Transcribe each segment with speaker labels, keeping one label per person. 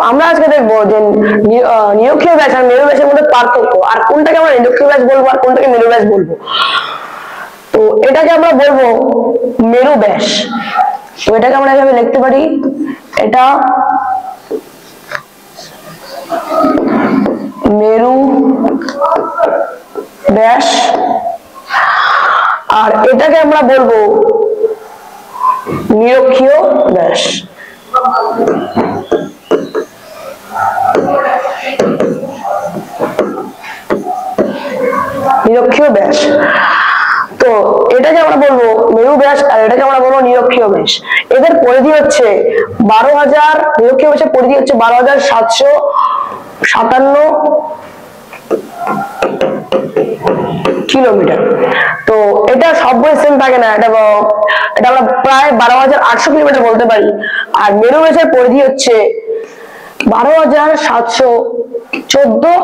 Speaker 1: আমরা আজকে দেখবো যে নিরক্ষীয় ব্যাস আর মেরু ব্যাসের মধ্যে পার্থক্য, আর কোনটাকে আমরা নিরক্ষীয় ব্যাস বলবো আর কোনটাকে মেরু ব্যাস বলবো। তো এটাকে আমরা বলবো মেরু ব্যাস। তো এটাকে আমরা এভাবে লিখতে পারি, এটা মেরু ব্যাস, আর এটাকে আমরা বলবো নিরক্ষীয় ব্যাস। নিরক্ষীয় ব্যাস। তো এটাকে আমরা বলবো মেরু ব্যাস আর এটাকে আমরা বলবো নিরক্ষীয় ব্যাস। এদের পরিধি হচ্ছে 12,000, নিরক্ষীয় ব্যাসের পরিধি হচ্ছে 12,757 কিলোমিটার। তো এটা সব বই সেম থাকে না, এটা আমরা প্রায় 12,800 কিলোমিটার বলতে পারি। আর মেরু ব্যাসের পরিধি হচ্ছে 12,714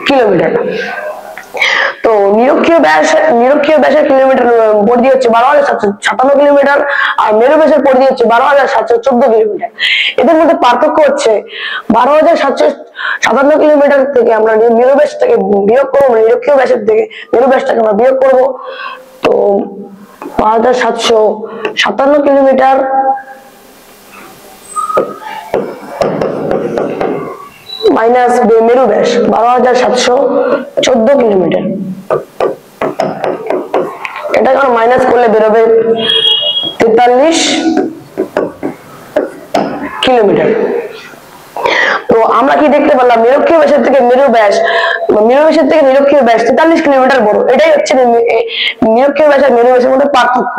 Speaker 1: কিলোমিটার। তো নিরক্ষীয় ব্যাসের কিলোমিটার পরিধি হচ্ছে 12,757 কিলোমিটার, আর মেরু ব্যাসের পরিধি হচ্ছে 12,714 কিলোমিটার। এদের মধ্যে পার্থক্য হচ্ছে 12,757 কিলোমিটার থেকে আমরা মেরু ব্যাসটাকে বিয়োগ করবো, নিরক্ষীয় ব্যাসের থেকে মেরু ব্যাসটাকে আমরা বিয়োগ করবো। তো 12,757 কিলোমিটার মাইনাস মেরু ব্যাস 12,714 কিলোমিটার, এটাকে আমরা মাইনাস করলে বেরোবে 43 কিলোমিটার। তো আমরা কি দেখতে পারলাম, নিরক্ষীয় ব্যাসের থেকে মেরু ব্যাসের থেকে নিরক্ষীয় ব্যাস 43 কিলোমিটার বড়। এটাই হচ্ছে নিরক্ষীয় ব্যাস আর মেরু ব্যাসের মধ্যে পার্থক্য।